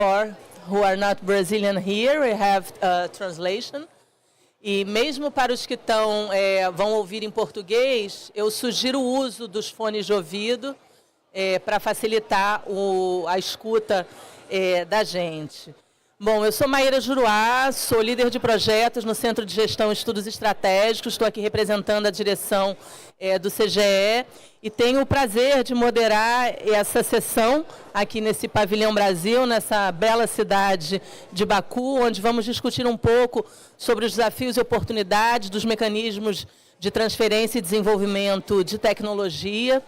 Or who are not Brazilian here, we have translation. E mesmo para os que vão ouvir em português, eu sugiro o uso dos fones de ouvido para facilitar a escuta da gente. Bom, eu sou Maíra Juruá, sou líder de projetos no Centro de Gestão e Estudos Estratégicos, estou aqui representando a direção do CGE e tenho o prazer de moderar essa sessão aqui nesse Pavilhão Brasil, nessa bela cidade de Baku, onde vamos discutir um pouco sobre os desafios e oportunidades dos mecanismos de transferência e desenvolvimento de tecnologia.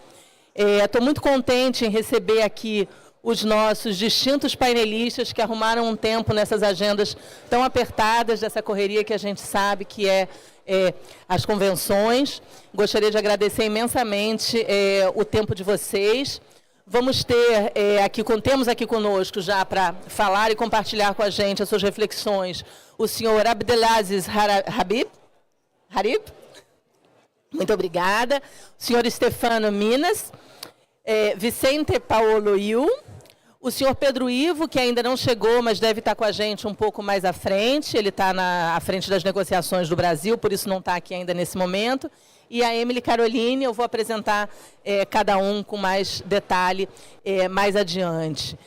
Estou muito contente em receber aqui os nossos distintos painelistas que arrumaram um tempo nessas agendas tão apertadas dessa correria que a gente sabe que as convenções. Gostaria de agradecer imensamente o tempo de vocês. Vamos ter temos aqui conosco já para falar e compartilhar com a gente as suas reflexões o senhor Abdelaziz Harib. Muito obrigada. O senhor Stefano Minas. Vicente Paulo Iu. O senhor Pedro Ivo, que ainda não chegou, mas deve estar com a gente um pouco mais à frente. Ele está à frente das negociações do Brasil, por isso não está aqui ainda nesse momento. E a Emily Caroline, eu vou apresentar cada um com mais detalhe mais adiante.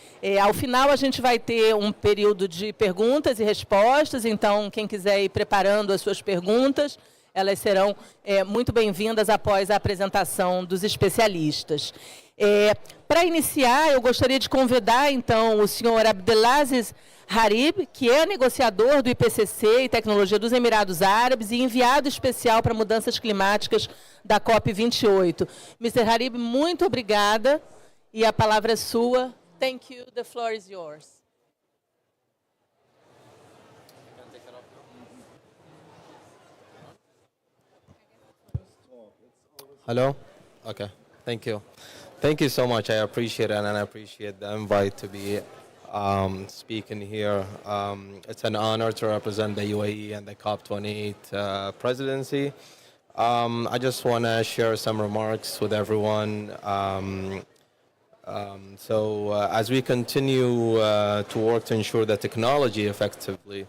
Ao final, a gente vai ter um período de perguntas e respostas, então quem quiser ir preparando as suas perguntas, elas serão muito bem-vindas após a apresentação dos especialistas. Para iniciar, eu gostaria de convidar, então, o senhor Abdelaziz Harib, que é negociador do IPCC e Tecnologia dos Emirados Árabes e enviado especial para mudanças climáticas da COP28. Mr. Harib, muito obrigada e a palavra é sua. Thank you. The floor is yours. Hello? Okay, thank you. Thank you so much. I appreciate it, and I appreciate the invite to be speaking here. It's an honor to represent the UAE and the COP28 presidency. I just want to share some remarks with everyone. As we continue to work to ensure that technology effectively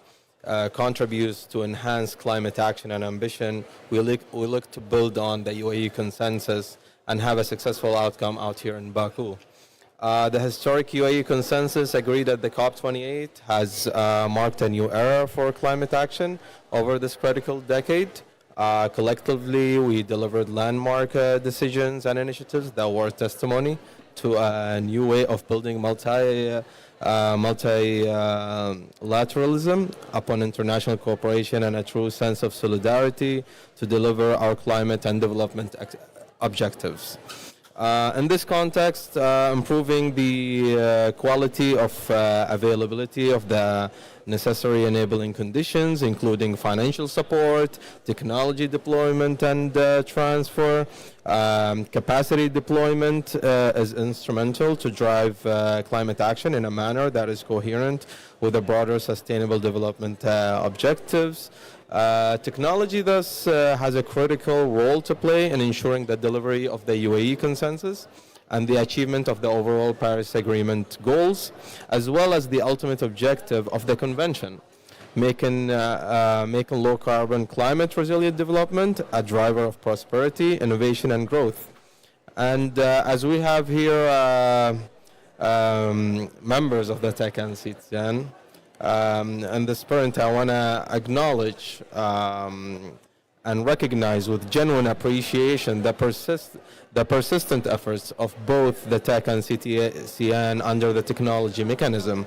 contributes to enhance climate action and ambition, we look to build on the UAE consensus and have a successful outcome out here in Baku. The historic UAE consensus agreed at the COP28 has marked a new era for climate action over this critical decade. Collectively, we delivered landmark decisions and initiatives that were testimony to a new way of building multilateralism upon international cooperation and a true sense of solidarity to deliver our climate and development objectives. In this context, improving the quality of availability of the necessary enabling conditions, including financial support, technology deployment and transfer, capacity deployment is instrumental to drive climate action in a manner that is coherent with the broader sustainable development objectives. Technology thus has a critical role to play in ensuring the delivery of the UAE consensus and the achievement of the overall Paris Agreement goals, as well as the ultimate objective of the convention, making low-carbon climate-resilient development a driver of prosperity, innovation, and growth. And as we have here members of the Tech and CTN, in the spirit, I want to acknowledge and recognize with genuine appreciation the persistent efforts of both the Tech and CTN under the technology mechanism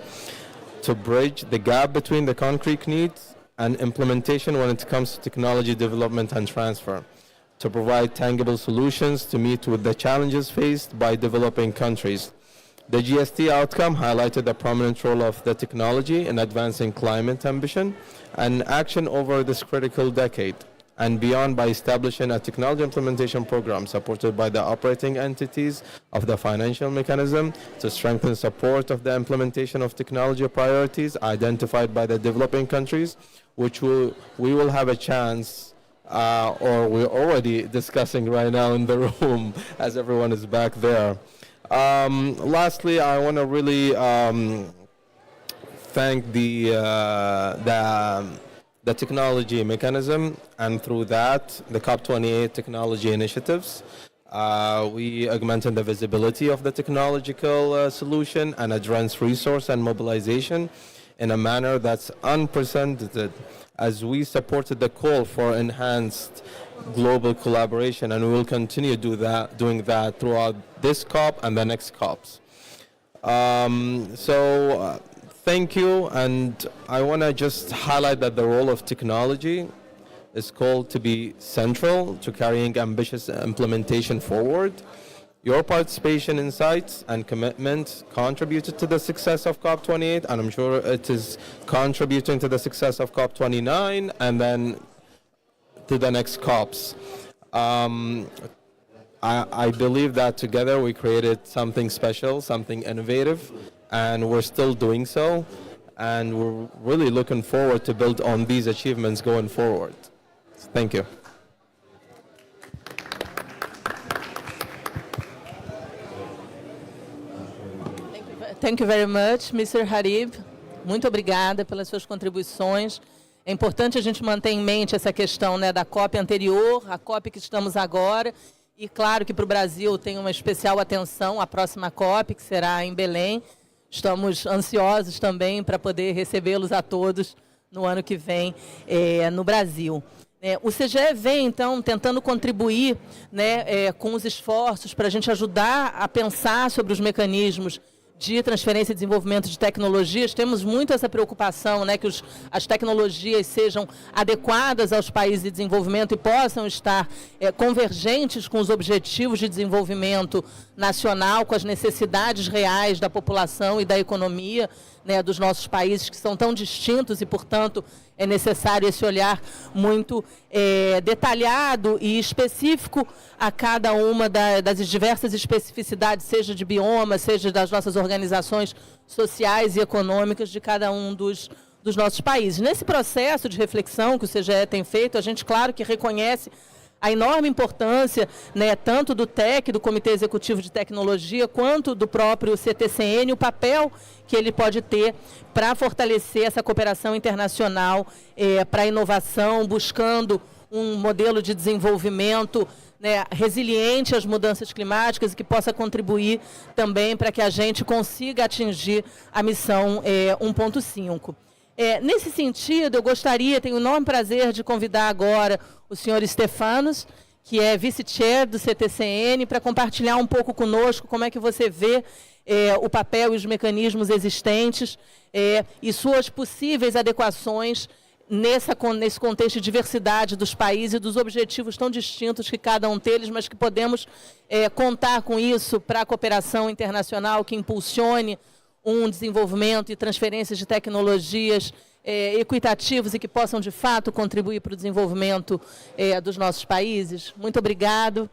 to bridge the gap between the concrete needs and implementation when it comes to technology development and transfer, to provide tangible solutions to meet with the challenges faced by developing countries. The GST outcome highlighted the prominent role of the technology in advancing climate ambition and action over this critical decade and beyond by establishing a technology implementation program supported by the operating entities of the financial mechanism to strengthen support of the implementation of technology priorities identified by the developing countries, which we will have a chance or we're already discussing right now in the room as everyone is back there. Lastly, I want to really thank the technology mechanism, and through that, the COP28 technology initiatives. We augmented the visibility of the technological solution and address resource and mobilization in a manner that's unprecedented, as we supported the call for enhanced global collaboration, and we will continue doing that throughout this COP and the next COPs. Thank you, and I want to just highlight that the role of technology is called to be central to carrying ambitious implementation forward. Your participation, insights, and commitment contributed to the success of COP28, and I'm sure it is contributing to the success of COP29 and then to the next COPs. I believe that together we created something special, something innovative, and we're still doing so, and we're really looking forward to build on these achievements going forward. Thank you. Thank you very much, Mr. Harib. Muito obrigada pelas suas contribuições. É importante a gente manter em mente essa questão, né, da COP anterior, a COP que estamos agora, e claro que para o Brasil tem uma especial atenção a próxima COP, que será em Belém. Estamos ansiosos também para poder recebê-los a todos no ano que vem no Brasil. O CGE vem, então, tentando contribuir, né, com os esforços para a gente ajudar a pensar sobre os mecanismos de transferência e desenvolvimento de tecnologias. Temos muito essa preocupação, né, que as tecnologias sejam adequadas aos países de desenvolvimento e possam estar convergentes com os objetivos de desenvolvimento nacional, com as necessidades reais da população e da economia, né, dos nossos países, que são tão distintos, e, portanto, é necessário esse olhar muito detalhado e específico a cada uma das diversas especificidades, seja de bioma, seja das nossas organizações sociais e econômicas de cada um dos nossos países. Nesse processo de reflexão que o CGE tem feito, a gente, claro, que reconhece a enorme importância, né, tanto do TEC, do Comitê Executivo de Tecnologia, quanto do próprio CTCN, o papel que ele pode ter para fortalecer essa cooperação internacional para a inovação, buscando um modelo de desenvolvimento, né, resiliente às mudanças climáticas e que possa contribuir também para que a gente consiga atingir a missão 1.5. Nesse sentido, eu tenho o enorme prazer de convidar agora o senhor Stefanos, que é vice-chair do CTCN, para compartilhar um pouco conosco como é que você vê o papel e os mecanismos existentes e suas possíveis adequações nesse contexto de diversidade dos países e dos objetivos tão distintos que cada um deles, mas que podemos contar com isso para a cooperação internacional que impulsione um desenvolvimento e transferências de tecnologias equitativos e que possam, de fato, contribuir para o desenvolvimento dos nossos países. Muito obrigado.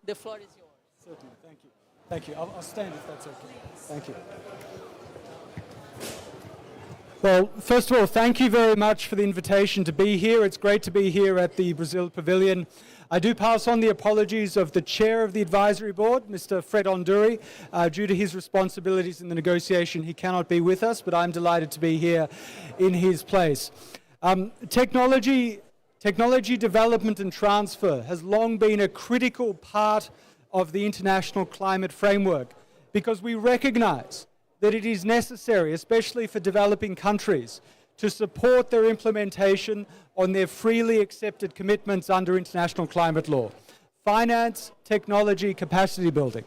The floor is yours. Certainly. Thank you. Thank you. I'll stand if that's okay. Thank you. Well, first of all, thank you very much for the invitation to be here. It's great to be here at the Brazil Pavilion. I do pass on the apologies of the chair of the advisory board, Mr. Fred Onduri. Due to his responsibilities in the negotiation, he cannot be with us, but I'm delighted to be here in his place. Technology development and transfer has long been a critical part of the international climate framework because we recognize that it is necessary, especially for developing countries, to support their implementation on their freely accepted commitments under international climate law. Finance, technology, capacity building.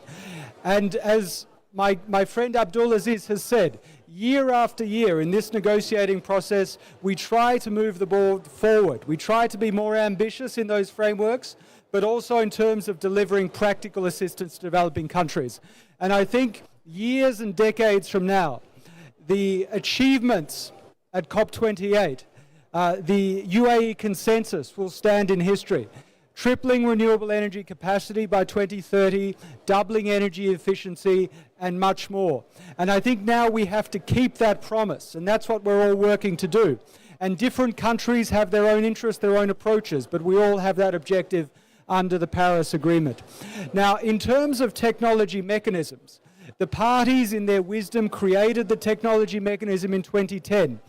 And as my friend Abdul Aziz has said, year after year in this negotiating process, we try to move the ball forward. We try to be more ambitious in those frameworks, but also in terms of delivering practical assistance to developing countries. And I think years and decades from now, the achievements at COP28, the UAE consensus will stand in history. Tripling renewable energy capacity by 2030, doubling energy efficiency, and much more. And I think now we have to keep that promise, and that's what we're all working to do. And different countries have their own interests, their own approaches, but we all have that objective under the Paris Agreement. Now, in terms of technology mechanisms, The parties, in their wisdom, created the technology mechanism in 2010.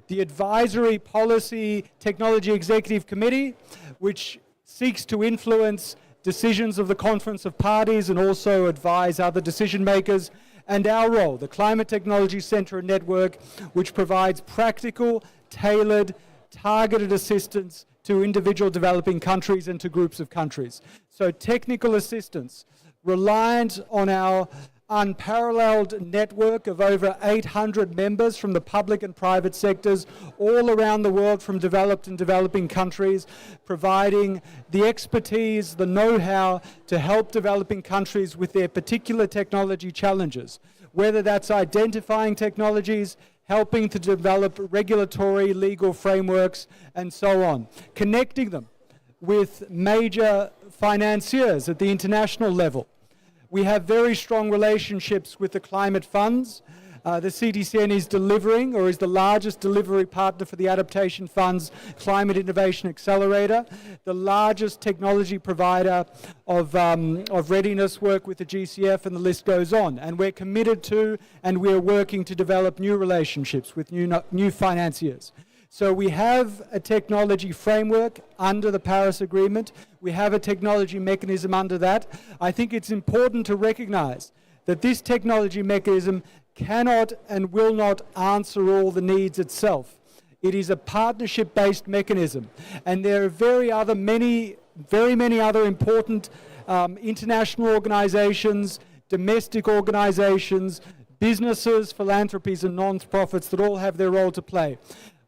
The Advisory Policy Technology Executive Committee, which seeks to influence decisions of the Conference of Parties and also advise other decision makers, and our role, the Climate Technology Centre and Network, which provides practical, tailored, targeted assistance to individual developing countries and to groups of countries. So technical assistance, reliant on our unparalleled network of over 800 members from the public and private sectors all around the world, from developed and developing countries, providing the expertise, the know-how to help developing countries with their particular technology challenges, whether that's identifying technologies, helping to develop regulatory, legal frameworks, and so on. Connecting them with major financiers at the international level. We have very strong relationships with the climate funds. The CTCN is delivering, or is the largest delivery partner for the Adaptation Fund's Climate Innovation Accelerator, the largest technology provider of readiness work with the GCF, and the list goes on. And we're committed to, and we're working to develop new relationships with new financiers. So we have a technology framework under the Paris Agreement. We have a technology mechanism under that. I think it's important to recognize that this technology mechanism cannot and will not answer all the needs itself. It is a partnership-based mechanism, and there are very many other important international organizations, domestic organizations, businesses, philanthropies, and non-profits that all have their role to play.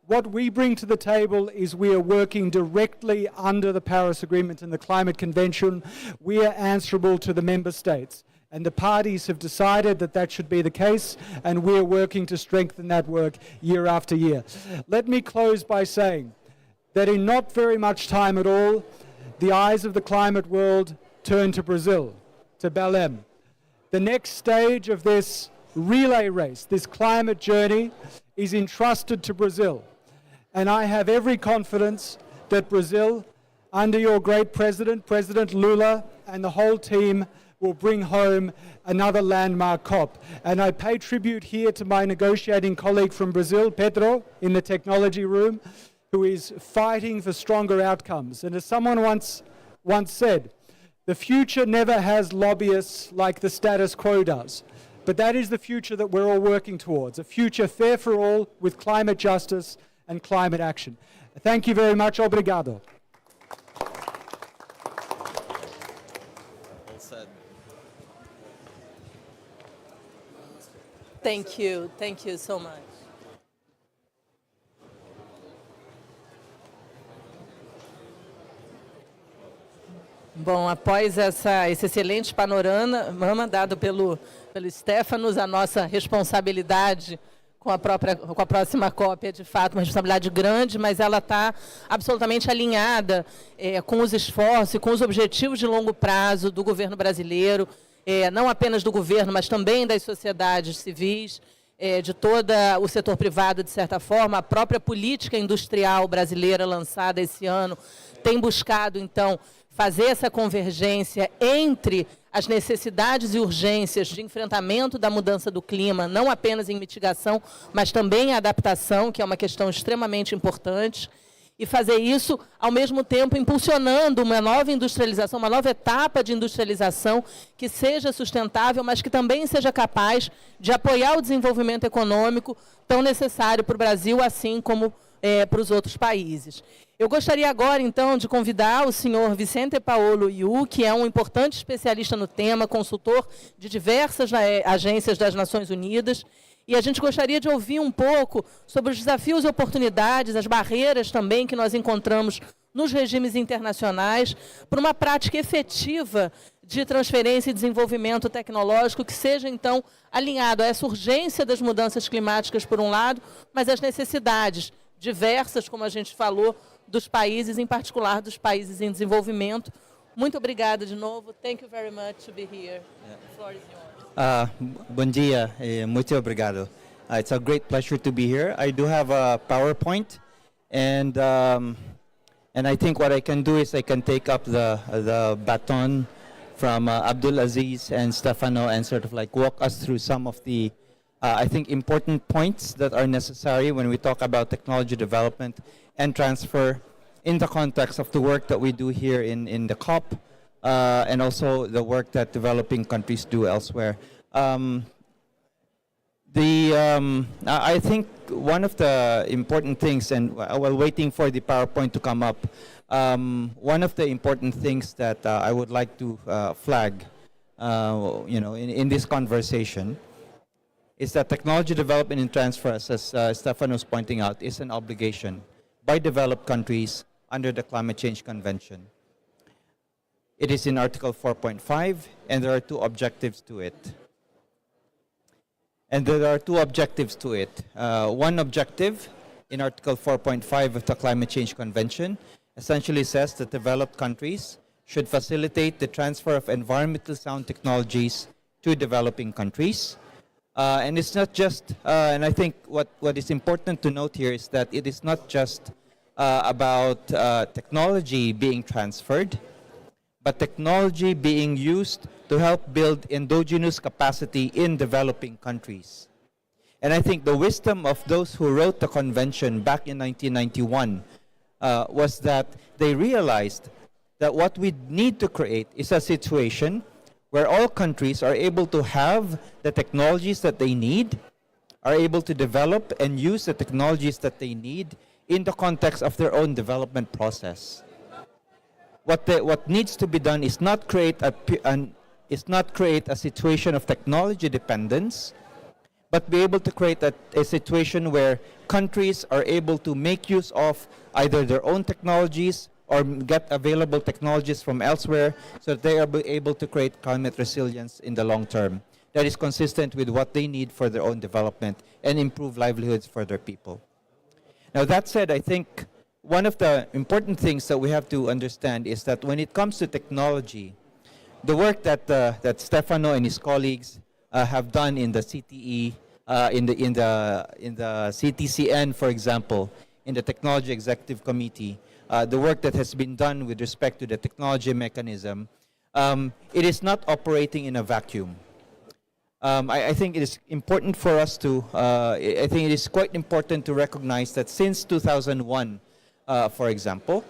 What we bring to the table is we are working directly under the Paris Agreement and the Climate Convention. We are answerable to the member states. And the parties have decided that that should be the case, and we're working to strengthen that work year after year. Let me close by saying that in not very much time at all, the eyes of the climate world turn to Brazil, to Belém. The next stage of this relay race, this climate journey, is entrusted to Brazil. And I have every confidence that Brazil, under your great president, President Lula, and the whole team, will bring home another landmark COP. And I pay tribute here to my negotiating colleague from Brazil, Pedro, in the technology room, who is fighting for stronger outcomes. And as someone once said, the future never has lobbyists like the status quo does. But that is the future that we're all working towards, a future fair for all with climate justice and climate action. Thank you very much. Obrigado. Thank you so much. Bom, após esse excelente panorama dado pelo Stefanos, a nossa responsabilidade com a próxima COP é de fato uma responsabilidade grande, mas ela está absolutamente alinhada com os esforços e com os objetivos de longo prazo do governo brasileiro, não apenas do governo, mas também das sociedades civis, de todo o setor privado, de certa forma. A própria política industrial brasileira lançada esse ano tem buscado, então, fazer essa convergência entre as necessidades e urgências de enfrentamento da mudança do clima, não apenas em mitigação, mas também em adaptação, que é uma questão extremamente importante, e fazer isso, ao mesmo tempo, impulsionando uma nova industrialização, uma nova etapa de industrialização que seja sustentável, mas que também seja capaz de apoiar o desenvolvimento econômico tão necessário para o Brasil, assim como para os outros países. Eu gostaria agora, então, de convidar o senhor Vicente Paolo Iu, que é um importante especialista no tema, consultor de diversas agências das Nações Unidas, e a gente gostaria de ouvir um pouco sobre os desafios e oportunidades, as barreiras também que nós encontramos nos regimes internacionais, para uma prática efetiva de transferência e desenvolvimento tecnológico que seja, então, alinhado a essa urgência das mudanças climáticas, por um lado, mas as necessidades diversas, como a gente falou, dos países, em particular dos países em desenvolvimento. Muito obrigada de novo. Thank you very much to be here. The floor is yours. Bom dia, muito obrigado. It's a great pleasure to be here. I do have a PowerPoint, and I think what I can do is I can take up the baton from Abdul Aziz and Stefano and sort of like walk us through some of the, I think, important points that are necessary when we talk about technology development and transfer in the context of the work that we do here in the COP and also the work that developing countries do elsewhere. I think one of the important things, and while waiting for the PowerPoint to come up, one of the important things that I would like to flag, in this conversation, is that technology development and transfer, as Stefano was pointing out, is an obligation by developed countries under the Climate Change Convention. It is in Article 4.5, and there are two objectives to it. One objective in Article 4.5 of the Climate Change Convention essentially says that developed countries should facilitate the transfer of environmentally sound technologies to developing countries. And it's not just, and I think what is important to note here is that it is not just about technology being transferred, but technology being used to help build endogenous capacity in developing countries. And I think the wisdom of those who wrote the convention back in 1991 was that they realized that what we need to create is a situation where all countries are able to have the technologies that they need, are able to develop and use the technologies that they need in the context of their own development process. What needs to be done is not create a situation of technology dependence, but be able to create a situation where countries are able to make use of either their own technologies or get available technologies from elsewhere so that they are able to create climate resilience in the long term that is consistent with what they need for their own development and improve livelihoods for their people. Now, that said, I think one of the important things that we have to understand is that when it comes to technology, the work that Stefano and his colleagues have done in the CTE, in the CTCN, for example, in the Technology Executive Committee, the work that has been done with respect to the technology mechanism, it is not operating in a vacuum. I think it is important for us to, I think it is quite important to recognize that since 2001, for example,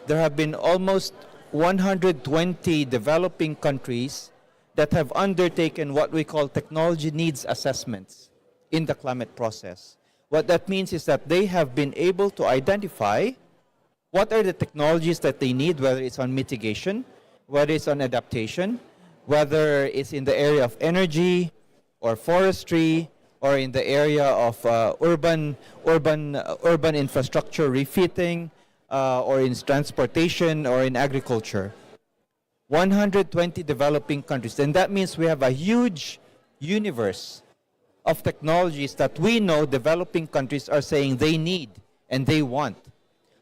there have been almost 120 developing countries that have undertaken what we call technology needs assessments in the climate process. What that means is that they have been able to identify what are the technologies that they need, whether it's on mitigation, whether it's on adaptation, whether it's in the area of energy or forestry, or in the area of urban infrastructure refitting, or in transportation, or in agriculture. 120 developing countries. And that means we have a huge universe of technologies that we know developing countries are saying they need and they want.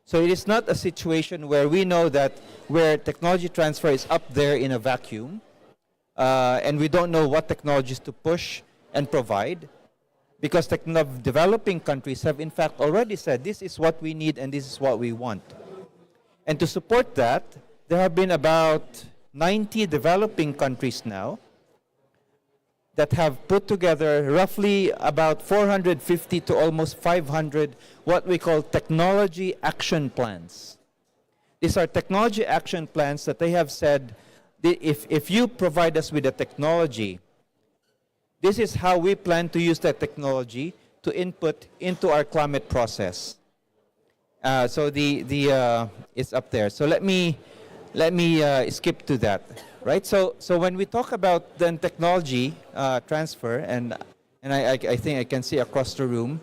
So it is not a situation where we know that where technology transfer is up there in a vacuum, and we don't know what technologies to push and provide, because developing countries have in fact already said this is what we need and this is what we want. And to support that, there have been about 90 developing countries now that have put together roughly about 450 to almost 500 what we call technology action plans. These are technology action plans that they have said, if you provide us with the technology, this is how we plan to use that technology to input into our climate process. So it's up there. So let me skip to that, right? So when we talk about then technology transfer, and I think I can see across the room,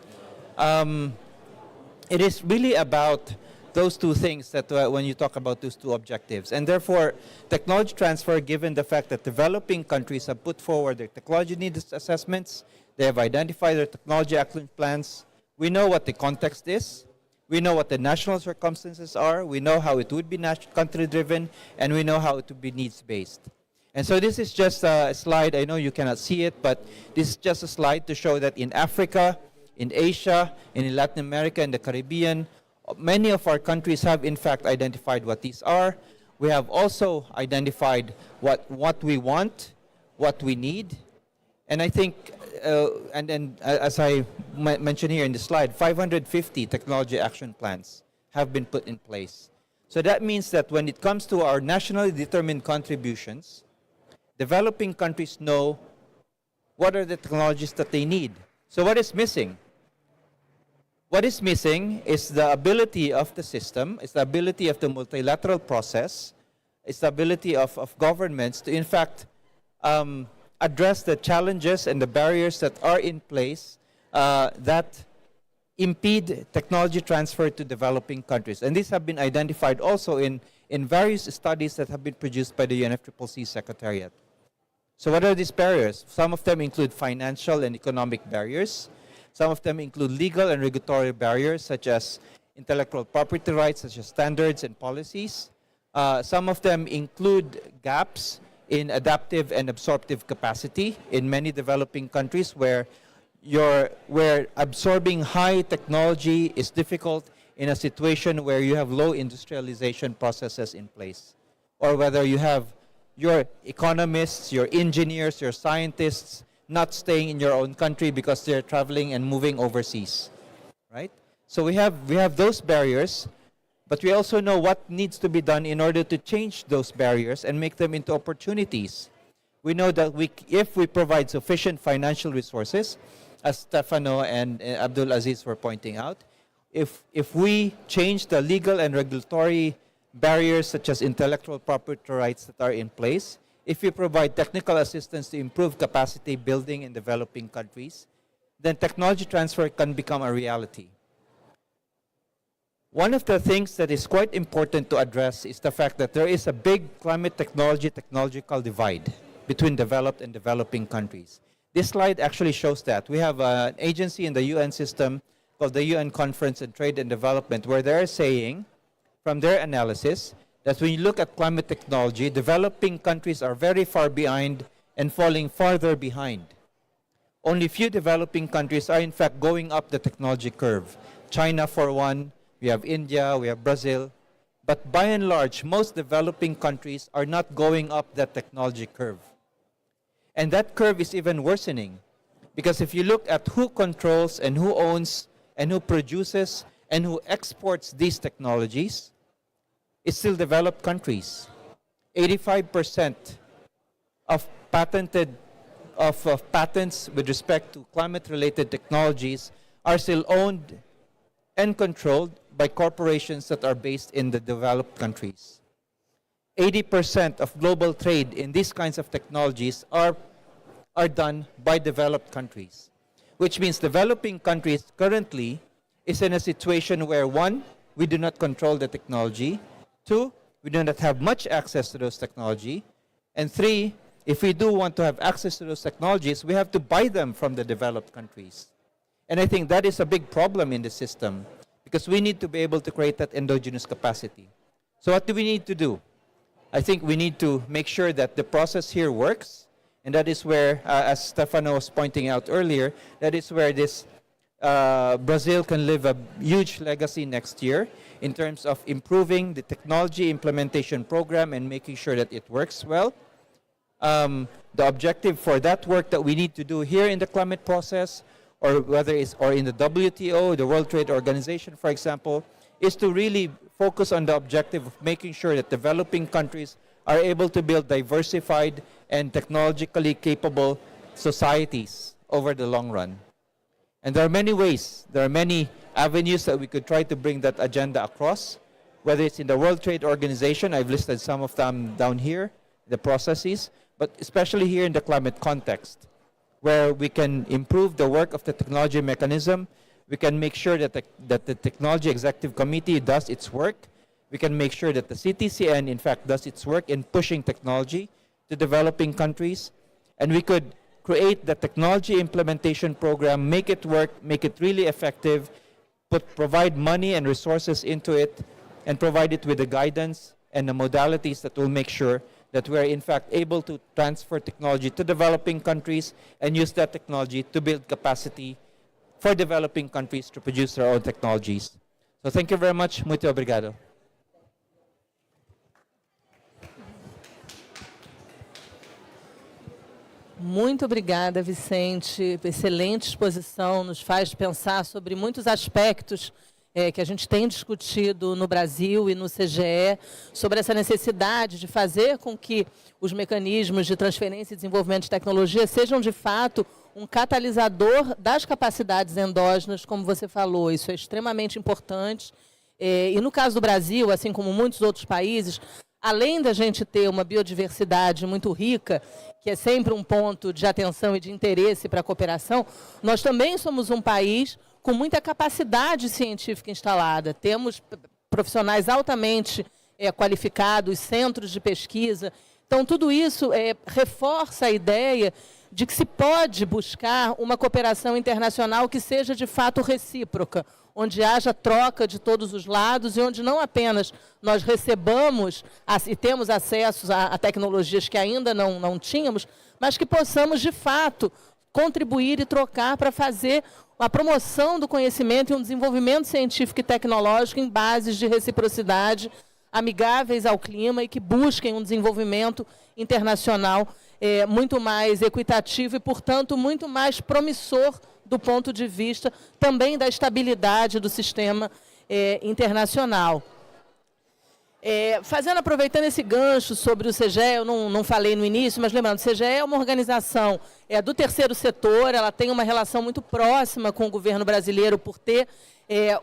it is really about those two things that when you talk about those two objectives. And therefore, technology transfer, given the fact that developing countries have put forward their technology needs assessments, they have identified their technology action plans, we know what the context is, we know what the national circumstances are, we know how it would be country-driven, and we know how it would be needs-based. And so this is just a slide, I know you cannot see it, but this is just a slide to show that in Africa, in Asia, and in Latin America and the Caribbean, many of our countries have in fact identified what these are. We have also identified what we want, what we need, and I think, and then as I mentioned here in the slide, 550 technology action plans have been put in place. So that means that when it comes to our nationally determined contributions, developing countries know what are the technologies that they need. So what is missing? What is missing is the ability of the system, is the ability of the multilateral process, is the ability of governments to in fact address the challenges and the barriers that are in place that impede technology transfer to developing countries. And these have been identified also in various studies that have been produced by the UNFCCC Secretariat. So what are these barriers? Some of them include financial and economic barriers. Some of them include legal and regulatory barriers, such as intellectual property rights, such as standards and policies. Some of them include gaps in adaptive and absorptive capacity in many developing countries where absorbing high technology is difficult in a situation where you have low industrialization processes in place, or whether you have your economists, your engineers, your scientists not staying in your own country because they're traveling and moving overseas, right? So we have those barriers, but we also know what needs to be done in order to change those barriers and make them into opportunities. We know that if we provide sufficient financial resources, as Stefano and Abdul Aziz were pointing out, if we change the legal and regulatory barriers such as intellectual property rights that are in place, if we provide technical assistance to improve capacity building in developing countries, then technology transfer can become a reality. One of the things that is quite important to address is the fact that there is a big climate technological divide between developed and developing countries. This slide actually shows that. We have an agency in the UN system called the UN Conference on Trade and Development, where they're saying, from their analysis, that when you look at climate technology, developing countries are very far behind and falling farther behind. Only few developing countries are in fact going up the technology curve. China for one, we have India, we have Brazil, but by and large, most developing countries are not going up that technology curve. And that curve is even worsening, because if you look at who controls and who owns and who produces and who exports these technologies, it's still developed countries. 85% of patents with respect to climate-related technologies are still owned and controlled by corporations that are based in the developed countries. 80% of global trade in these kinds of technologies are done by developed countries, which means developing countries currently is in a situation where, one, we do not control the technology, two, we do not have much access to those technology, and three, if we do want to have access to those technologies, we have to buy them from the developed countries. And I think that is a big problem in the system, because we need to be able to create that endogenous capacity. So what do we need to do? I think we need to make sure that the process here works, and that is where, as Stefano was pointing out earlier, that is where this Brazil can live a huge legacy next year in terms of improving the technology implementation program and making sure that it works well. The objective for that work that we need to do here in the climate process, or whether it's in the WTO, the World Trade Organization, for example, is to really focus on the objective of making sure that developing countries are able to build diversified and technologically capable societies over the long run. And there are many ways, there are many avenues that we could try to bring that agenda across, whether it's in the World Trade Organization, I've listed some of them down here, the processes, but especially here in the climate context, where we can improve the work of the technology mechanism. We can make sure that the Technology Executive Committee does its work. We can make sure that the CTCN, in fact, does its work in pushing technology to developing countries. And we could create the technology implementation program, make it work, make it really effective, provide money and resources into it, and provide it with the guidance and the modalities that will make sure that we are in fact able to transfer technology to developing countries and use that technology to build capacity for developing countries to produce their own technologies. So thank you very much. Muito obrigado. Muito obrigada, Vicente. Excelente exposição, nos faz pensar sobre muitos aspectos que a gente tem discutido no Brasil e no CGE, sobre essa necessidade de fazer com que os mecanismos de transferência e desenvolvimento de tecnologia sejam, de fato, um catalisador das capacidades endógenas, como você falou. Isso é extremamente importante. E no caso do Brasil, assim como muitos outros países, além da gente ter uma biodiversidade muito rica, que é sempre um ponto de atenção e de interesse para a cooperação, nós também somos um país com muita capacidade científica instalada. Temos profissionais altamente qualificados, centros de pesquisa. Então, tudo isso reforça a ideia de que se pode buscar uma cooperação internacional que seja, de fato, recíproca, onde haja troca de todos os lados e onde não apenas nós recebamos e temos acesso a tecnologias que ainda não tínhamos, mas que possamos, de fato, contribuir e trocar para fazer a promoção do conhecimento e um desenvolvimento científico e tecnológico em bases de reciprocidade, amigáveis ao clima e que busquem um desenvolvimento internacional muito mais equitativo e, portanto, muito mais promissor do ponto de vista também da estabilidade do sistema internacional. Aproveitando esse gancho sobre o CGE, eu não falei no início, mas lembrando, o CGE é uma organização do terceiro setor, ela tem uma relação muito próxima com o governo brasileiro por ter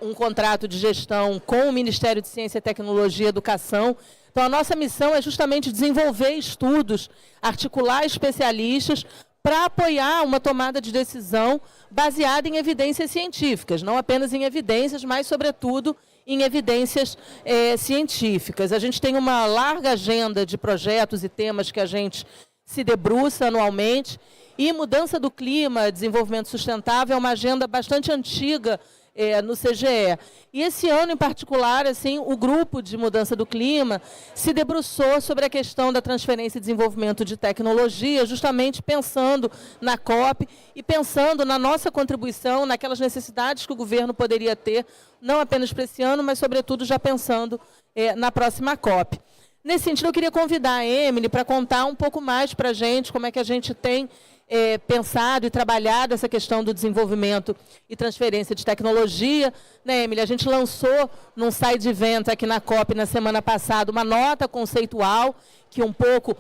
um contrato de gestão com o Ministério de Ciência, Tecnologia e Educação. Então, a nossa missão é justamente desenvolver estudos, articular especialistas para apoiar uma tomada de decisão baseada em evidências científicas, não apenas em evidências, mas, sobretudo, em evidências científicas. A gente tem uma larga agenda de projetos e temas que a gente se debruça anualmente, e mudança do clima, desenvolvimento sustentável, é uma agenda bastante antiga no CGE. E esse ano, em particular, assim, o grupo de mudança do clima se debruçou sobre a questão da transferência e desenvolvimento de tecnologia, justamente pensando na COP e pensando na nossa contribuição, naquelas necessidades que o governo poderia ter, não apenas para esse ano, mas, sobretudo, já pensando na próxima COP. Nesse sentido, eu queria convidar a Emily para contar um pouco mais para a gente como é que a gente tem pensado e trabalhado essa questão do desenvolvimento e transferência de tecnologia. Né, Emily? A gente lançou num side event aqui na COP na semana passada uma nota conceitual que um pouco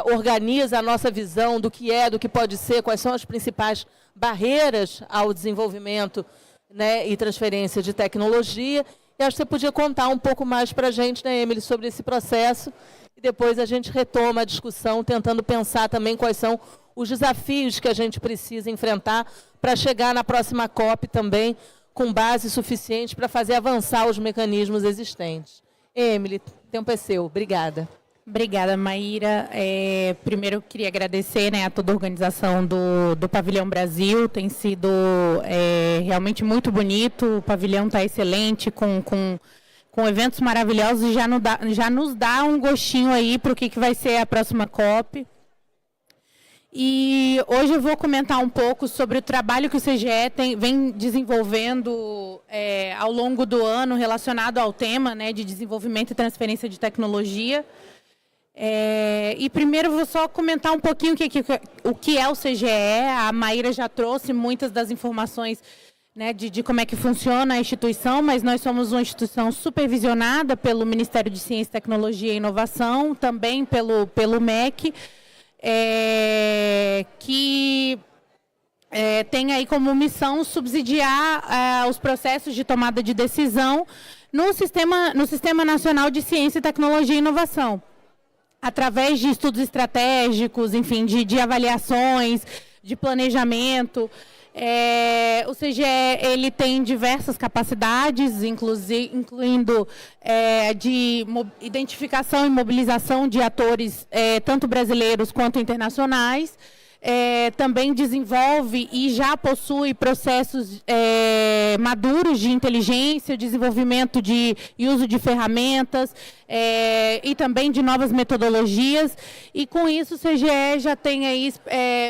organiza a nossa visão do que pode ser, quais são as principais barreiras ao desenvolvimento, né, e transferência de tecnologia. E acho que você podia contar um pouco mais para a gente, né, Emily, sobre esse processo, e depois a gente retoma a discussão, tentando pensar também quais são os desafios que a gente precisa enfrentar para chegar na próxima COP também com base suficiente para fazer avançar os mecanismos existentes. Emily, o tempo é seu. Obrigada. Obrigada, Maíra. Primeiro, eu queria agradecer, né, a toda a organização do Pavilhão Brasil. Tem sido realmente muito bonito. O pavilhão está excelente, com eventos maravilhosos, e já nos dá um gostinho aí para o que vai ser a próxima COP. E hoje eu vou comentar um pouco sobre o trabalho que o CGE vem desenvolvendo ao longo do ano relacionado ao tema, né, de desenvolvimento e transferência de tecnologia. E primeiro vou só comentar um pouquinho o que é o CGE. A Maíra já trouxe muitas das informações, né, de como é que funciona a instituição, mas nós somos uma instituição supervisionada pelo Ministério de Ciência, Tecnologia e Inovação, também pelo MEC, que tem aí como missão subsidiar os processos de tomada de decisão no Sistema Nacional de Ciência, Tecnologia e Inovação, através de estudos estratégicos, enfim, de avaliações, de planejamento. O CGE ele tem diversas capacidades, incluindo de identificação e mobilização de atores, tanto brasileiros quanto internacionais. Também desenvolve e já possui processos maduros de inteligência, desenvolvimento e uso de ferramentas e também de novas metodologias. E com isso o CGE já tem aí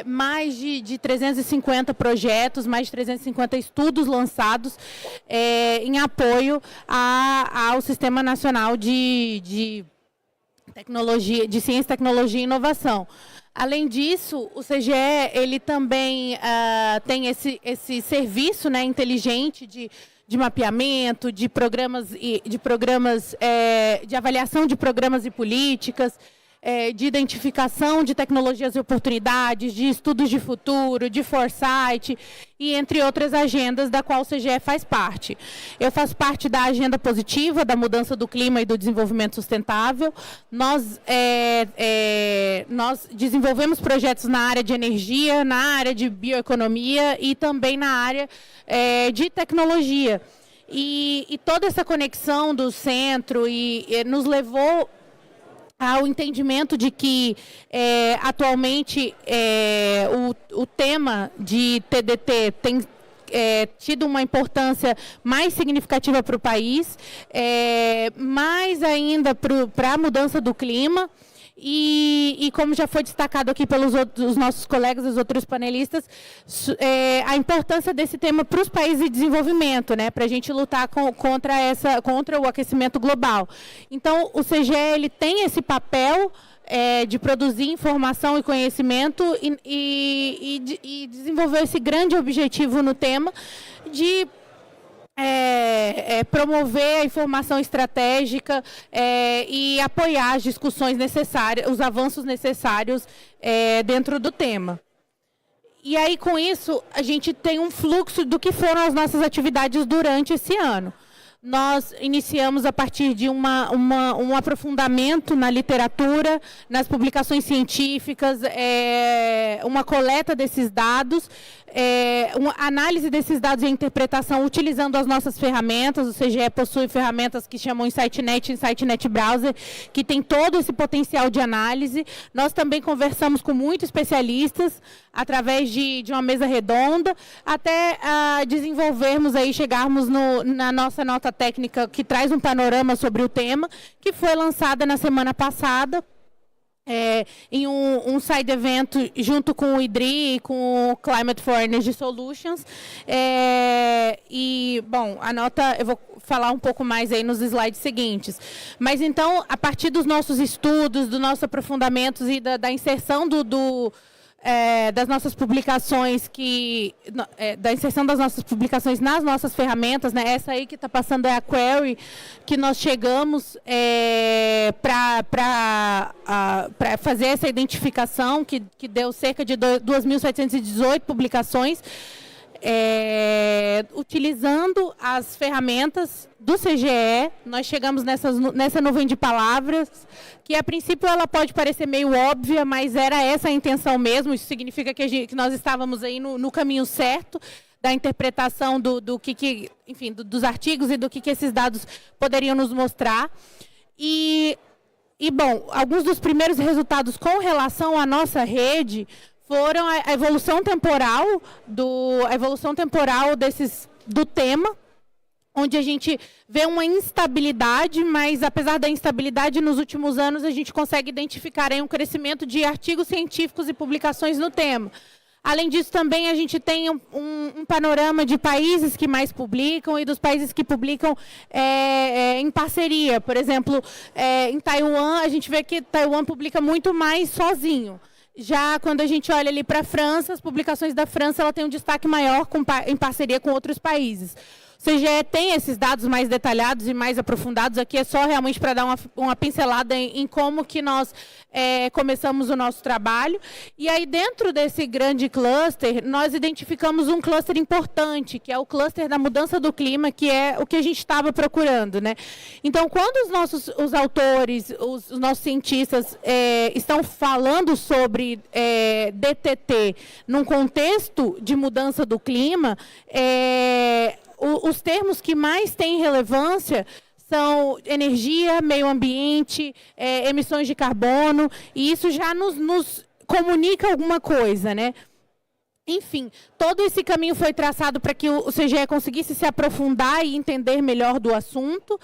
mais de 350 projetos, mais de 350 estudos lançados em apoio ao Sistema Nacional de Ciência, Tecnologia e Inovação. Além disso, o CGE ele também tem esse serviço, né, inteligente de mapeamento, de avaliação de programas e políticas, de identificação de tecnologias e oportunidades, de estudos de futuro, de foresight e entre outras agendas da qual o CGE faz parte. Eu faço parte da agenda positiva da mudança do clima e do desenvolvimento sustentável. Nós desenvolvemos projetos na área de energia, na área de bioeconomia e também na área de tecnologia. E toda essa conexão do centro nos levou ao entendimento de que, atualmente, o tema de TDT tem tido uma importância mais significativa para o país, mais ainda para a mudança do clima. E como já foi destacado aqui pelos os nossos colegas, os outros panelistas, a importância desse tema para os países de desenvolvimento, né, para a gente lutar contra o aquecimento global. Então, o CGE ele tem esse papel de produzir informação e conhecimento e desenvolver esse grande objetivo no tema de promover a informação estratégica e apoiar as discussões necessárias, os avanços necessários dentro do tema. E aí, com isso, a gente tem um fluxo do que foram as nossas atividades durante esse ano. Nós iniciamos a partir de um aprofundamento na literatura, nas publicações científicas, uma coleta desses dados, uma análise desses dados e interpretação utilizando as nossas ferramentas. O CGE possui ferramentas que chamam InsightNet e InsightNet Browser, que tem todo esse potencial de análise. Nós também conversamos com muitos especialistas através de uma mesa redonda, até desenvolvermos aí, chegarmos na nossa nota técnica que traz um panorama sobre o tema, que foi lançada na semana passada, em um side evento junto com o IDRI e com o Climate for Energy Solutions. E, bom, a nota eu vou falar um pouco mais aí nos slides seguintes. Mas, então, a partir dos nossos estudos, dos nossos aprofundamentos e da inserção das nossas publicações da inserção das nossas publicações nas nossas ferramentas, né? Essa aí que está passando é a query que nós chegamos para fazer essa identificação que deu cerca de 2.718 publicações, utilizando as ferramentas do CGE. Nós chegamos nessa nuvem de palavras, que a princípio ela pode parecer meio óbvia, mas era essa a intenção mesmo. Isso significa que nós estávamos aí no caminho certo da interpretação enfim, dos artigos e do que esses dados poderiam nos mostrar. E bom, alguns dos primeiros resultados com relação à nossa rede foram a evolução temporal do tema, onde a gente vê uma instabilidade, mas apesar da instabilidade nos últimos anos, a gente consegue identificar aí um crescimento de artigos científicos e publicações no tema. Além disso, também a gente tem um panorama de países que mais publicam e dos países que publicam em parceria. Por exemplo, em Taiwan, a gente vê que Taiwan publica muito mais sozinho. Já quando a gente olha ali para a França, as publicações da França ela tem um destaque maior em parceria com outros países. O CGE tem esses dados mais detalhados e mais aprofundados. Aqui é só realmente para dar uma pincelada em como que nós começamos o nosso trabalho. E aí, dentro desse grande cluster, nós identificamos um cluster importante, que é o cluster da mudança do clima, que é o que a gente estava procurando, né? Então, quando os autores, os nossos cientistas estão falando sobre DTT num contexto de mudança do clima, os termos que mais têm relevância são energia, meio ambiente, emissões de carbono, e isso já nos comunica alguma coisa, né? Enfim, todo esse caminho foi traçado para que o CGE conseguisse se aprofundar e entender melhor do assunto.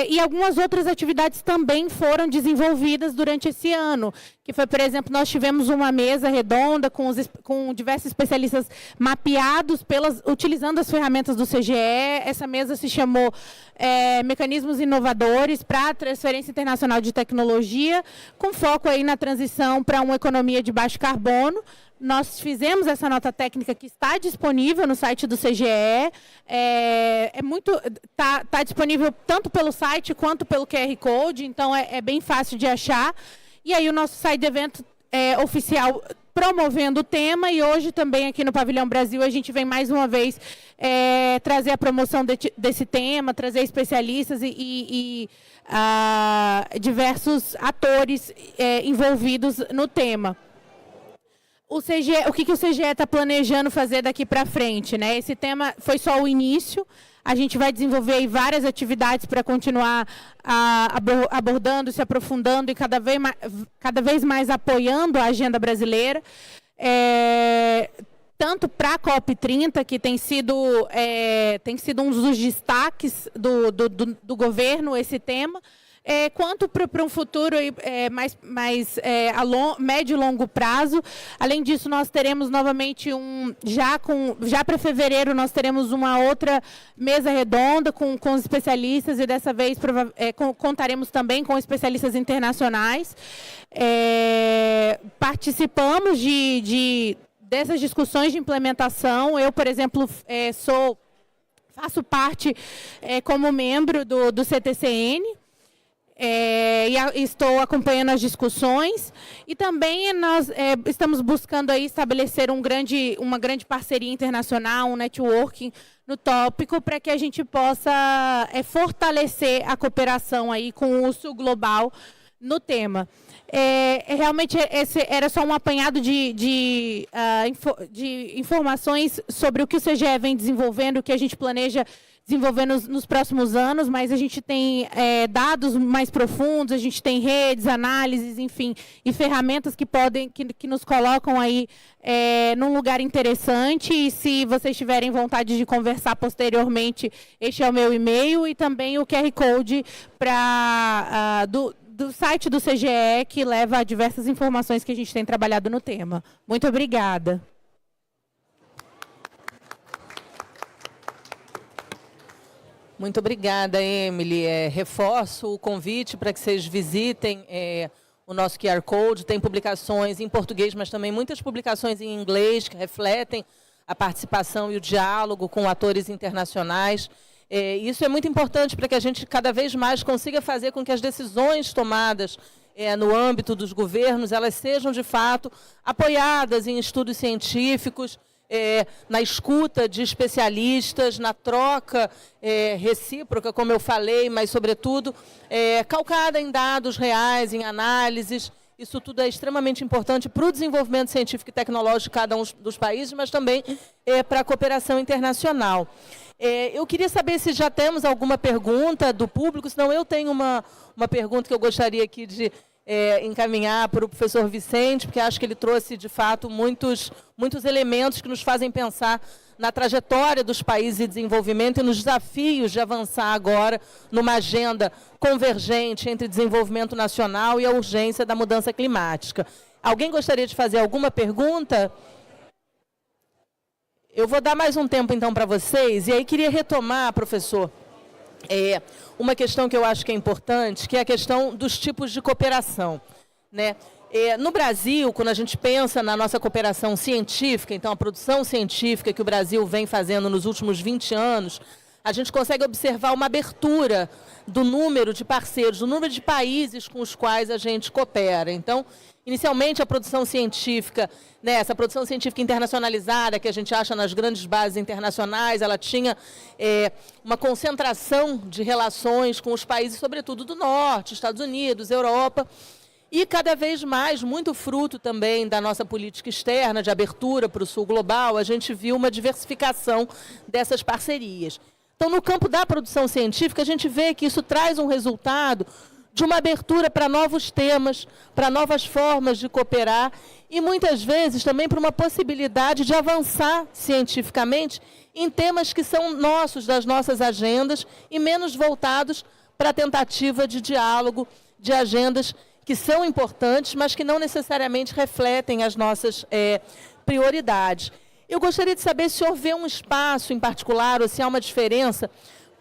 E algumas outras atividades também foram desenvolvidas durante esse ano, que foi, por exemplo, nós tivemos uma mesa redonda com diversos especialistas mapeados utilizando as ferramentas do CGE. Essa mesa se chamou Mecanismos Inovadores para a Transferência Internacional de Tecnologia, com foco aí na transição para uma economia de baixo carbono. Nós fizemos essa nota técnica que está disponível no site do CGE. Tá disponível tanto pelo site quanto pelo QR Code, então é bem fácil de achar. E aí o nosso site de evento oficial promovendo o tema, e hoje também aqui no Pavilhão Brasil a gente vem mais uma vez trazer a promoção desse tema, trazer especialistas e diversos atores envolvidos no tema. O que o CGE está planejando fazer daqui para frente, né? Esse tema foi só o início. A gente vai desenvolver aí várias atividades para continuar abordando, se aprofundando e cada vez mais apoiando a agenda brasileira. Tanto para a COP30, que tem sido um dos destaques do governo, esse tema, quanto para um futuro a médio e longo prazo. Além disso, nós teremos novamente já para fevereiro, nós teremos uma outra mesa redonda com os especialistas, e dessa vez contaremos também com especialistas internacionais. Participamos dessas discussões de implementação. Eu, por exemplo, faço parte como membro do CTCN, e estou acompanhando as discussões, e também nós estamos buscando aí estabelecer uma grande parceria internacional, um networking no tópico, para que a gente possa fortalecer a cooperação aí com o Sul Global no tema. Realmente esse era só um apanhado de informações sobre o que o CGE vem desenvolvendo, o que a gente planeja desenvolver nos próximos anos, mas a gente tem dados mais profundos, a gente tem redes, análises, enfim, e ferramentas que nos colocam aí num lugar interessante. E se vocês tiverem vontade de conversar posteriormente, este é o meu e-mail, e também o QR Code do site do CGE, que leva a diversas informações que a gente tem trabalhado no tema. Muito obrigada. Muito obrigada, Emily. Reforço o convite para que vocês visitem o nosso QR Code. Tem publicações em português, mas também muitas publicações em inglês que refletem a participação e o diálogo com atores internacionais. Isso é muito importante para que a gente cada vez mais consiga fazer com que as decisões tomadas no âmbito dos governos, elas sejam de fato apoiadas em estudos científicos, na escuta de especialistas, na troca recíproca, como eu falei, mas, sobretudo, calcada em dados reais, em análises. Isso tudo é extremamente importante para o desenvolvimento científico e tecnológico de cada um dos países, mas também para a cooperação internacional. Eu queria saber se já temos alguma pergunta do público, senão eu tenho uma pergunta que eu gostaria aqui de encaminhar para o professor Vicente, porque acho que ele trouxe, de fato, muitos elementos que nos fazem pensar na trajetória dos países de desenvolvimento e nos desafios de avançar agora numa agenda convergente entre desenvolvimento nacional e a urgência da mudança climática. Alguém gostaria de fazer alguma pergunta? Eu vou dar mais um tempo, então, para vocês, e aí queria retomar, professor, uma questão que eu acho que é importante, que é a questão dos tipos de cooperação, né? No Brasil, quando a gente pensa na nossa cooperação científica, então a produção científica que o Brasil vem fazendo nos últimos 20 anos, a gente consegue observar uma abertura do número de parceiros, do número de países com os quais a gente coopera. Então, inicialmente, a produção científica, né, essa produção científica internacionalizada que a gente acha nas grandes bases internacionais, ela tinha uma concentração de relações com os países, sobretudo do Norte, Estados Unidos, Europa, e cada vez mais, muito fruto também da nossa política externa, de abertura para o Sul Global, a gente viu uma diversificação dessas parcerias. Então, no campo da produção científica, a gente vê que isso traz um resultado de uma abertura para novos temas, para novas formas de cooperar e, muitas vezes, também para uma possibilidade de avançar cientificamente em temas que são nossos, das nossas agendas, e menos voltados para a tentativa de diálogo de agendas que são importantes, mas que não necessariamente refletem as nossas prioridades. Eu gostaria de saber se o senhor vê um espaço em particular, ou se há uma diferença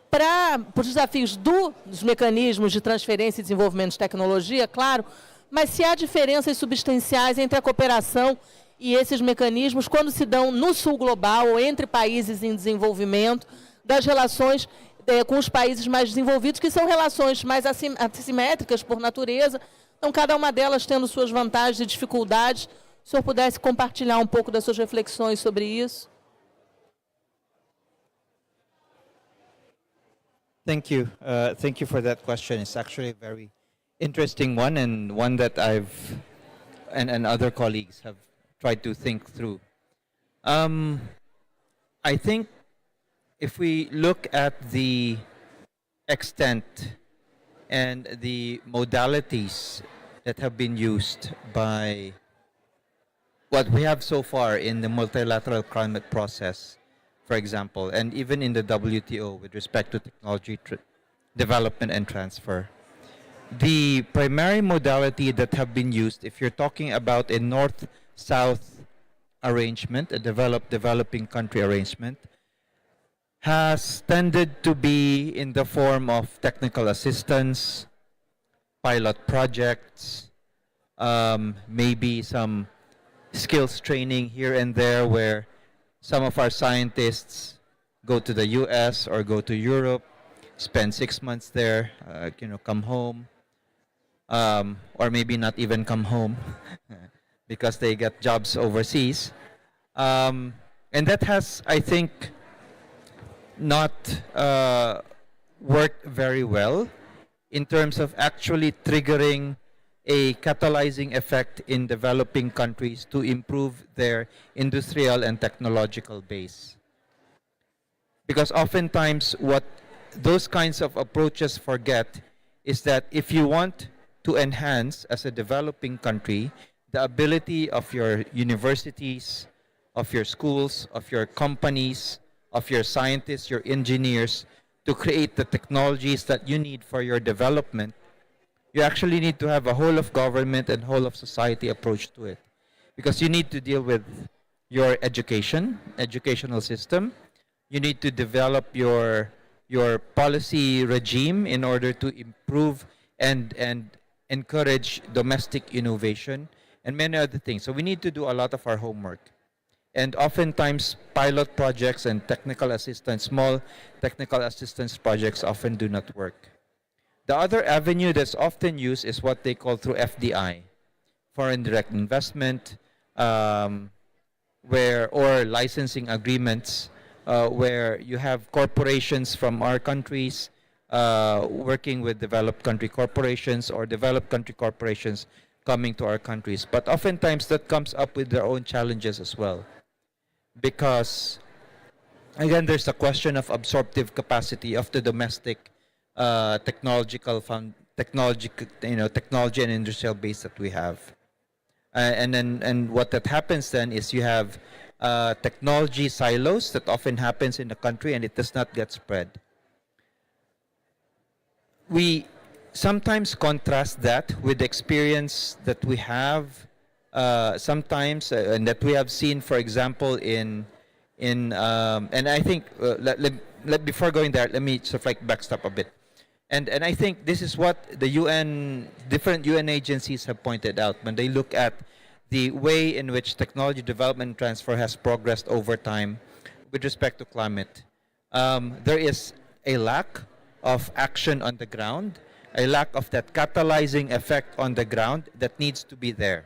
para os desafios dos mecanismos de transferência e desenvolvimento de tecnologia, claro, mas se há diferenças substanciais entre a cooperação e esses mecanismos quando se dão no sul global ou entre países em desenvolvimento, das relações com os países mais desenvolvidos, que são relações mais assimétricas por natureza, então cada uma delas tendo suas vantagens e dificuldades. Se o senhor pudesse compartilhar um pouco das suas reflexões sobre isso. Thank you. Thank you for that question. It's actually a very interesting one, and one that I've and other colleagues have tried to think through. I think if we look at the extent and the modalities that have been used by what we have so far in the multilateral climate process, for example, and even in the WTO with respect to technology development and transfer. The primary modality that have been used, if you're talking about a north-south arrangement, a developing country arrangement, has tended to be in the form of technical assistance, pilot projects, maybe some skills training here and there where some of our scientists go to the US or go to Europe, spend 6 months there, come home, or maybe not even come home because they get jobs overseas. And that has, I think, not worked very well in terms of actually triggering a catalyzing effect in developing countries to improve their industrial and technological base. Because oftentimes what those kinds of approaches forget is that if you want to enhance, as a developing country, the ability of your universities, of your schools, of your companies, of your scientists, your engineers, to create the technologies that you need for your development, you actually need to have a whole of government and whole of society approach to it. Because you need to deal with your educational system. You need to develop your policy regime in order to improve and encourage domestic innovation and many other things. So we need to do a lot of our homework. And oftentimes pilot projects and technical assistance, small technical assistance projects often do not work. The other avenue that's often used is what they call through FDI, foreign direct investment, or licensing agreements, where you have corporations from our countries working with developed country corporations, or developed country corporations coming to our countries. But oftentimes that comes up with their own challenges as well. Because, again, there's a question of absorptive capacity of the domestic technology and industrial base that we have. And what that happens then is you have technology silos that often happens in the country and it does not get spread. We sometimes contrast that with the experience that we have sometimes and that we have seen, for example, and I think before going there, let me sort of backstep a bit. And I think this is what the different UN agencies have pointed out when they look at the way in which technology development and transfer has progressed over time with respect to climate. There is a lack of action on the ground, a lack of that catalyzing effect on the ground that needs to be there.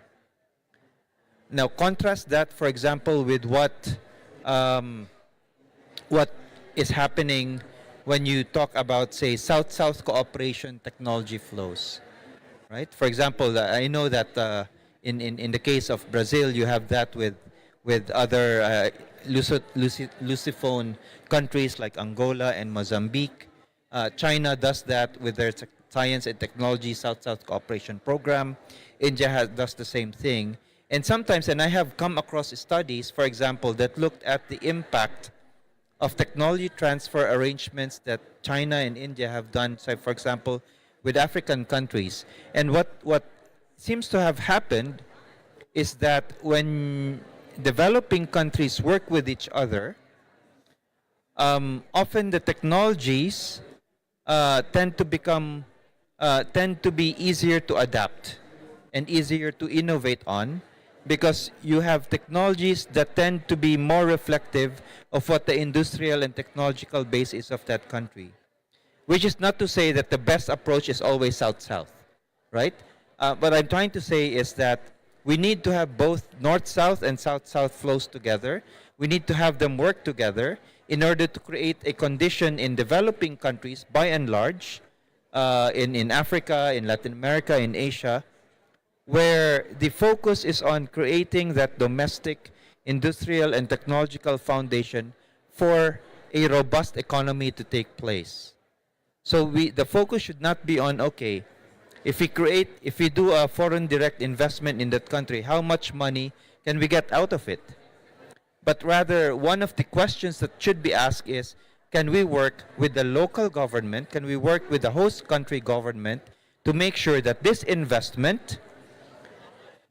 Now contrast that, for example, with what is happening when you talk about, say, South-South cooperation technology flows, right? For example, I know that in the case of Brazil, you have that with other Lusophone countries like Angola and Mozambique. China does that with their Science and Technology South-South Cooperation Program. India does the same thing. And sometimes, and I have come across studies, for example, that looked at the impact of technology transfer arrangements that China and India have done, say, for example, with African countries. And what seems to have happened is that when developing countries work with each other, often the technologies tend to be easier to adapt and easier to innovate on, because you have technologies that tend to be more reflective of what the industrial and technological base is of that country. Which is not to say that the best approach is always South-South, right? What I'm trying to say is that we need to have both North-South and South-South flows together. We need to have them work together in order to create a condition in developing countries, by and large, in Africa, in Latin America, in Asia, where the focus is on creating that domestic industrial and technological foundation for a robust economy to take place. So the focus should not be on, okay, if we do a foreign direct investment in that country, how much money can we get out of it? But rather, one of the questions that should be asked is, can we work with the local government, can we work with the host country government to make sure that this investment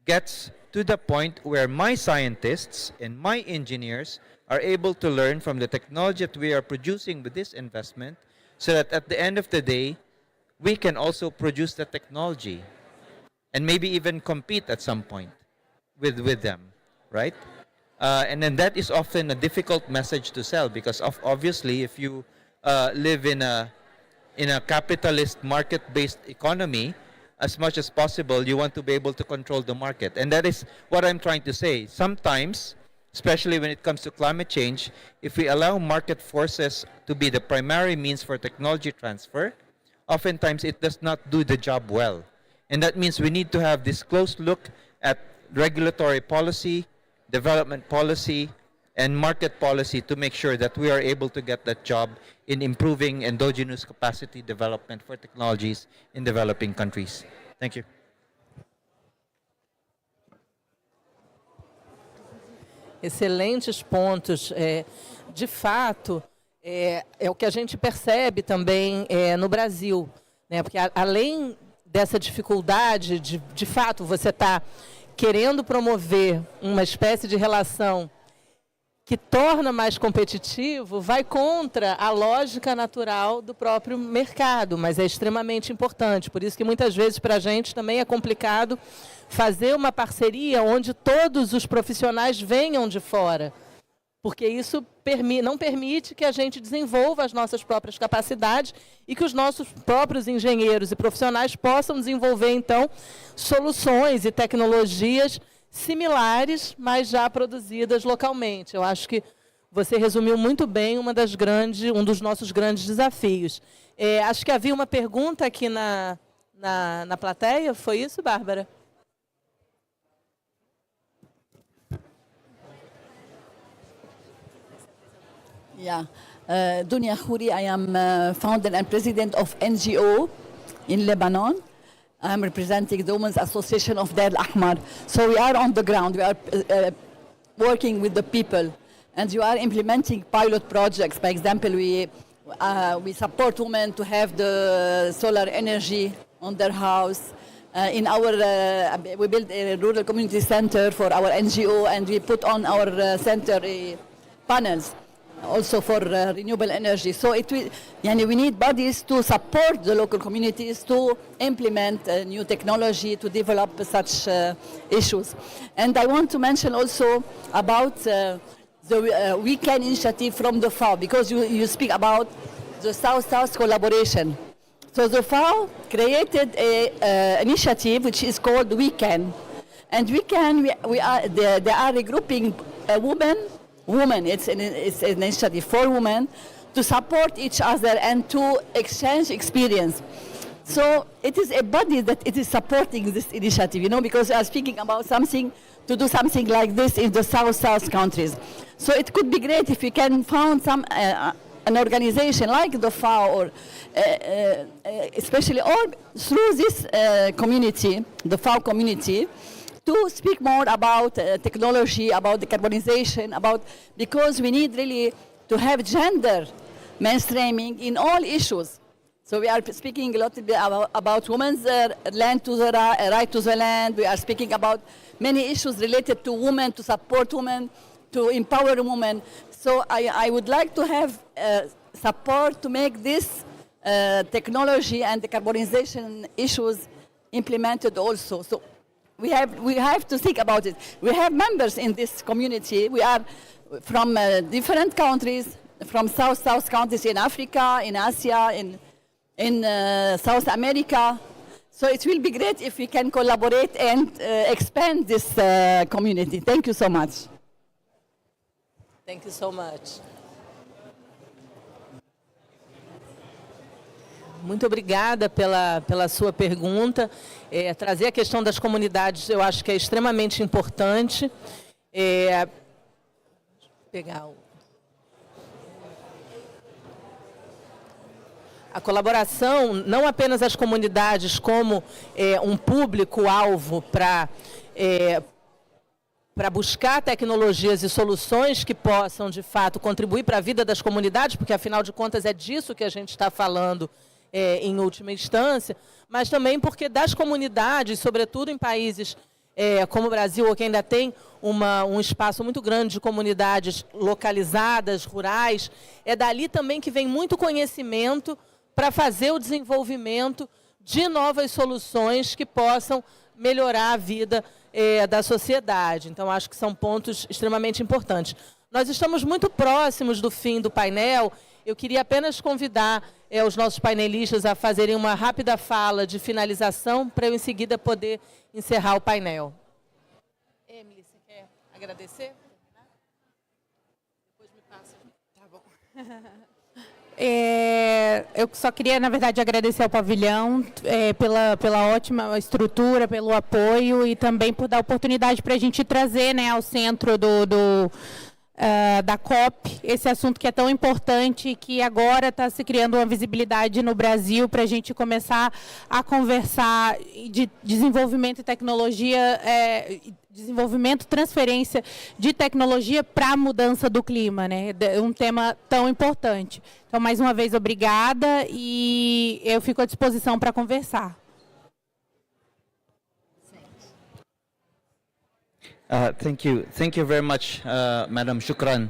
gets to the point where my scientists and my engineers are able to learn from the technology that we are producing with this investment, so that at the end of the day, we can also produce the technology and maybe even compete at some point with them, right? And then that is often a difficult message to sell, because obviously if you live in a capitalist market-based economy, as much as possible, you want to be able to control the market. And that is what I'm trying to say. Sometimes, especially when it comes to climate change, if we allow market forces to be the primary means for technology transfer, oftentimes it does not do the job well. And that means we need to have this close look at regulatory policy, development policy, and market policy to make sure that we are able to get that job in improving endogenous capacity development for technologies in developing countries. Thank you. Excelentes pontos. De fato, é o que a gente percebe também no Brasil, né? Porque além dessa dificuldade de fato, você está querendo promover uma espécie de relação que torna mais competitivo, vai contra a lógica natural do próprio mercado, mas é extremamente importante. Por isso que muitas vezes para a gente também é complicado fazer uma parceria onde todos os profissionais venham de fora, porque isso não permite que a gente desenvolva as nossas próprias capacidades e que os nossos próprios engenheiros e profissionais possam desenvolver, então, soluções e tecnologias similares, mas já produzidas localmente. Eu acho que você resumiu muito bem um dos nossos grandes desafios. Acho que havia uma pergunta aqui na plateia, foi isso, Bárbara? Yeah, Dunya Khouri, I am founder and president of NGO in Lebanon. I'm representing the Women's Association of Deir al-Ahmar. So we are on the ground, we are working with the people, and we are implementing pilot projects. For example, we support women to have the solar energy on their house. We built a rural community center for our NGO, and we put on our center panels also for renewable energy. So we need bodies to support the local communities to implement new technology, to develop such issues. And I want to mention also about the weekend initiative from the FAO, because you speak about the South-South collaboration. So the FAO created an initiative which is called Weekend. And they are regrouping women, it's an initiative for women to support each other and to exchange experience. So it is a body that it is supporting this initiative, because we are speaking about to do something like this in the South-South countries. So it could be great if we can find some an organization like the FAO, or especially or through this community, the FAO community, to speak more about technology, about decarbonization, because we need really to have gender mainstreaming in all issues. So we are speaking a lot about women's right to the land. We are speaking about many issues related to women, to support women, to empower women. So I would like to have support to make this technology and decarbonization issues implemented also. So we have to think about it. We have members in this community. We are from different countries, from South countries in Africa, in Asia, in South America. So it will be great if we can collaborate and expand this community. Thank you so much. Thank you so much. Muito obrigada pela sua pergunta. Trazer a questão das comunidades eu acho que é extremamente importante. A colaboração, não apenas as comunidades como um público-alvo para buscar tecnologias e soluções que possam, de fato, contribuir para a vida das comunidades, porque, afinal de contas, é disso que a gente está falando em última instância, mas também porque das comunidades, sobretudo em países como o Brasil, que ainda tem um espaço muito grande de comunidades localizadas, rurais, é dali também que vem muito conhecimento para fazer o desenvolvimento de novas soluções que possam melhorar a vida da sociedade. Então, acho que são pontos extremamente importantes. Nós estamos muito próximos do fim do painel. Eu queria apenas convidar os nossos painelistas a fazerem uma rápida fala de finalização para eu, em seguida, poder encerrar o painel. Emily, você quer agradecer? Depois me passa. Tá bom. Eu só queria, na verdade, agradecer ao Pavilhão pela ótima estrutura, pelo apoio e também por dar oportunidade para a gente trazer, né, ao centro da COP esse assunto que é tão importante e que agora está se criando uma visibilidade no Brasil para a gente começar a conversar de desenvolvimento e tecnologia, desenvolvimento, transferência de tecnologia para a mudança do clima, né? Um tema tão importante. Então, mais uma vez, obrigada e eu fico à disposição para conversar. Thank you very much, Madam Shukran,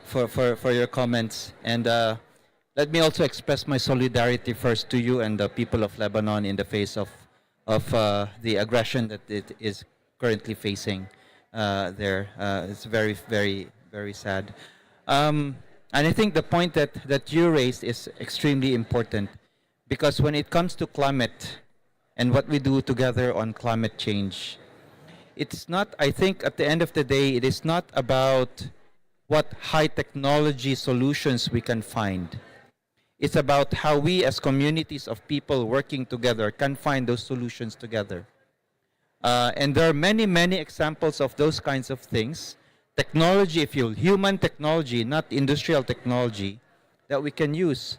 for your comments. And let me also express my solidarity first to you and the people of Lebanon in the face of the aggression that it is currently facing there. It's very, very, very sad. And I think the point that you raised is extremely important, because when it comes to climate and what we do together on climate change, it's not, I think at the end of the day, it is not about what high technology solutions we can find. It's about how we as communities of people working together can find those solutions together. And there are many, many examples of those kinds of things. Technology, if you will, human technology, not industrial technology, that we can use.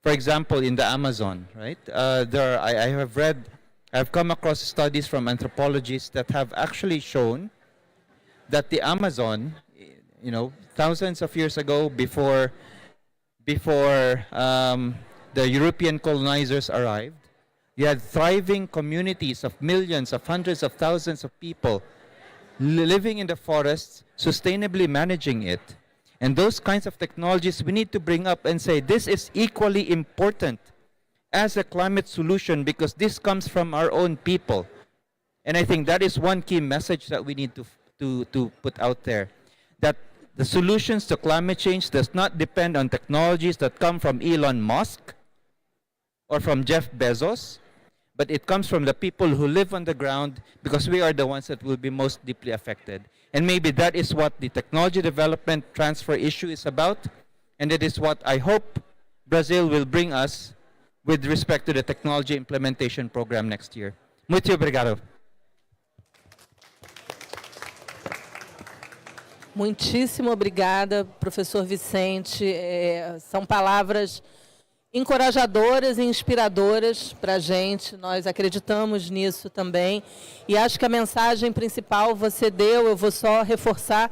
For example, in the Amazon, right? I've come across studies from anthropologists that have actually shown that the Amazon, thousands of years ago, before the European colonizers arrived, you had thriving communities of millions, of hundreds of thousands of people living in the forests, sustainably managing it. And those kinds of technologies we need to bring up and say, this is equally important as a climate solution, because this comes from our own people. And I think that is one key message that we need to put out there, that the solutions to climate change does not depend on technologies that come from Elon Musk or from Jeff Bezos, but it comes from the people who live on the ground, because we are the ones that will be most deeply affected. And maybe that is what the technology development transfer issue is about, and it is what I hope Brazil will bring us with respect to the technology implementation program next year. Muito obrigado. Muitíssimo obrigada, professor Vicente. São palavras encorajadoras e inspiradoras para a gente. Nós acreditamos nisso também. E acho que a mensagem principal você deu, eu vou só reforçar,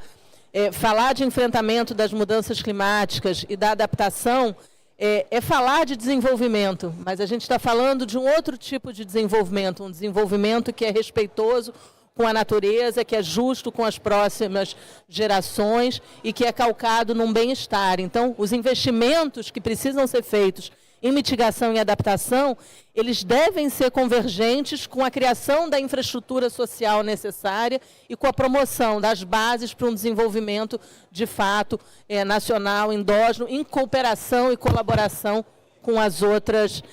falar de enfrentamento das mudanças climáticas e da adaptação é falar de desenvolvimento, mas a gente está falando de um outro tipo de desenvolvimento, um desenvolvimento que é respeitoso com a natureza, que é justo com as próximas gerações e que é calcado num bem-estar. Então, os investimentos que precisam ser feitos em mitigação e adaptação, eles devem ser convergentes com a criação da infraestrutura social necessária e com a promoção das bases para um desenvolvimento, de fato, nacional, endógeno, em cooperação e colaboração com as outras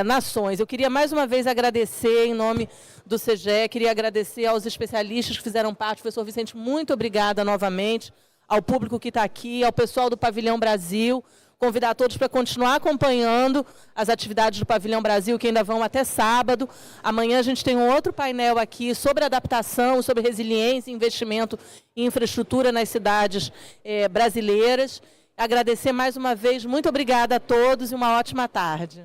nações. Eu queria mais uma vez agradecer em nome do CGE, queria agradecer aos especialistas que fizeram parte, professor Vicente, muito obrigada novamente, ao público que está aqui, ao pessoal do Pavilhão Brasil, convidar todos para continuar acompanhando as atividades do Pavilhão Brasil, que ainda vão até sábado. Amanhã a gente tem um outro painel aqui sobre adaptação, sobre resiliência e investimento em infraestrutura nas cidades brasileiras. Agradecer mais uma vez, muito obrigada a todos e uma ótima tarde.